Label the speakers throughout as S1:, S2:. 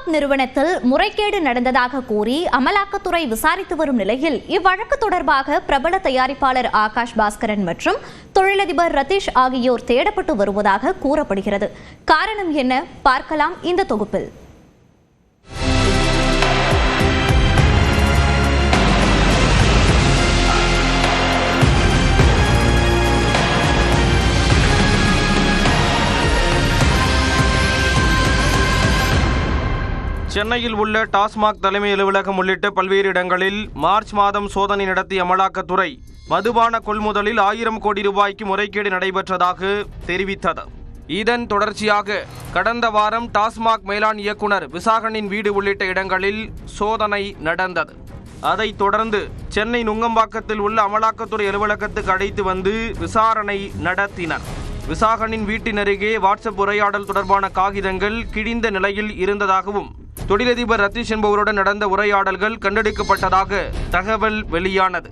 S1: டாஸ்மாக் நிறுவனத்தில் முறைகேடு நடந்ததாக கூறி அமலாக்கத்துறை விசாரித்து வரும் நிலையில் இவ்வழக்கு தொடர்பாக பிரபல தயாரிப்பாளர் ஆகாஷ் பாஸ்கரன் மற்றும் தொழிலதிபர் ரதீஷ் ஆகியோர் தேடப்பட்டு வருவதாக கூறப்படுகிறது. காரணம் என்ன பார்க்கலாம் இந்த தொகுப்பில்.
S2: சென்னையில் உள்ள டாஸ்மாக் தலைமை அலுவலகம் உள்ளிட்ட பல்வேறு இடங்களில் மார்ச் மாதம் சோதனை நடத்திய அமலாக்கத்துறை மதுபான கொள்முதலில் 1000 கோடி ரூபாய்க்கு முறைகேடு நடைபெற்றதாக தெரிவித்தது. இதன் தொடர்ச்சியாக கடந்த வாரம் டாஸ்மாக் மேலாண் இயக்குனர் விசாகனின் வீடு உள்ளிட்ட இடங்களில் சோதனை நடந்தது. அதைத் தொடர்ந்து சென்னை நுங்கம்பாக்கத்தில் உள்ள அமலாக்கத்துறை அலுவலகத்துக்கு அழைத்து வந்து விசாரணை நடத்தினர். விசாகனின் வீட்டின் அருகே வாட்ஸ்அப் உரையாடல் தொடர்பான காகிதங்கள் கிழிந்த நிலையில் இருந்ததாகவும் தொழிலதிபர் ரதீஷ் என்பவருடன் நடந்த உரையாடல்கள் கண்டெடுக்கப்பட்டதாக தகவல் வெளியானது.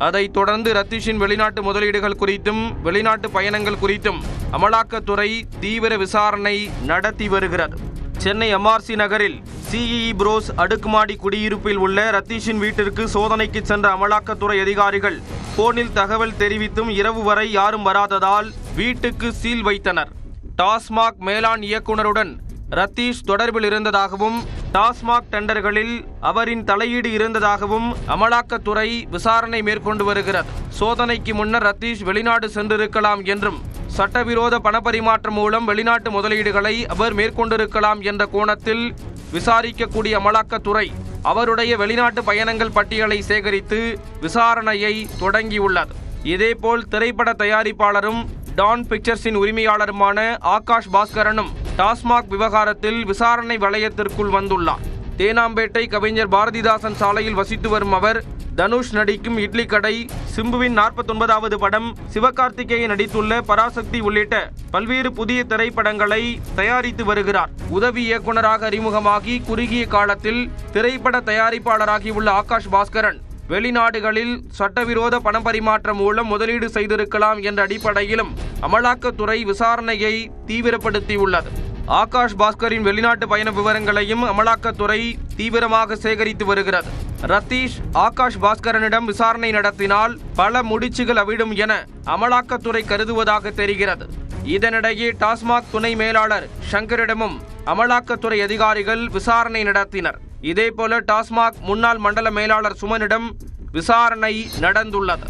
S2: அதைத் தொடர்ந்து ரதீஷின் வெளிநாட்டு முதலீடுகள் குறித்தும் வெளிநாட்டு பயணங்கள் குறித்தும் அமலாக்கத்துறை தீவிர விசாரணை நடத்தி வருகிறது. சென்னை எம்ஆர்சி நகரில் சிஇஇ புரோஸ் அடுக்குமாடி குடியிருப்பில் உள்ள ரதீஷின் வீட்டிற்கு சோதனைக்கு சென்ற அமலாக்கத்துறை அதிகாரிகள் போனில் தகவல் தெரிவித்தும் இரவு வரை யாரும் வராததால் வீட்டுக்கு சீல் வைத்தனர். டாஸ்மாக் மேலாண் இயக்குனருடன் ரதீஷ் தொடர்பில் இருந்ததாகவும் டாஸ்மாக் டெண்டர்களில் அவரின் தலையீடு இருந்ததாகவும் அமலாக்கத்துறை விசாரணை மேற்கொண்டு வருகிறது. சோதனைக்கு முன்னர் ரதீஷ் வெளிநாடு சென்றிருக்கலாம் என்றும் சட்டவிரோத பணப்பரிமாற்றம் மூலம் வெளிநாட்டு முதலீடுகளை அவர் மேற்கொண்டிருக்கலாம் என்ற கோணத்தில் விசாரிக்கக்கூடிய அமலாக்கத்துறை அவருடைய வெளிநாட்டு பயணங்கள் பட்டியலை சேகரித்து விசாரணையை தொடங்கியுள்ளது. இதேபோல் திரைப்பட தயாரிப்பாளரும் டான் பிக்சர்ஸின் உரிமையாளருமான ஆகாஷ் பாஸ்கரனும் டாஸ்மாக் விவகாரத்தில் விசாரணை வளையத்திற்குள் வந்துள்ளார். தேனாம்பேட்டை கவிஞர் பாரதிதாசன் சாலையில் வசித்து வரும் அவர் தனுஷ் நடிக்கும் இட்லி கடை, சிம்புவின் 49வது படம், சிவகார்த்திகேயன் நடித்துள்ள பராசக்தி உள்ளிட்ட பல்வேறு புதிய திரைப்படங்களை தயாரித்து வருகிறார். உதவி இயக்குநராக அறிமுகமாகி குறுகிய காலத்தில் திரைப்பட தயாரிப்பாளராகியுள்ள ஆகாஷ் பாஸ்கரன் வெளிநாடுகளில் சட்டவிரோத பணப்பரிமாற்றம் மூலம் முதலீடு செய்திருக்கலாம் என்ற அடிப்படையிலும் அமலாக்கத்துறை விசாரணையை தீவிரப்படுத்தியுள்ளது. ஆகாஷ் பாஸ்கரின் வெளிநாட்டு பயண விவரங்களையும் அமலாக்கத்துறை தீவிரமாக சேகரித்து வருகிறது. ரதீஷ் ஆகாஷ் பாஸ்கரனிடம் விசாரணை நடத்தினால் பல முடிச்சுகள் அவிடும் என அமலாக்கத்துறை கருதுவதாக தெரிகிறது. இதனிடையே டாஸ்மாக் துணை மேலாளர் சங்கரிடமும் அமலாக்கத்துறை அதிகாரிகள் விசாரணை நடத்தினர். இதேபோல டாஸ்மாக் முன்னாள் மண்டல மேலாளர் சுமனிடம் விசாரணை நடந்துள்ளது.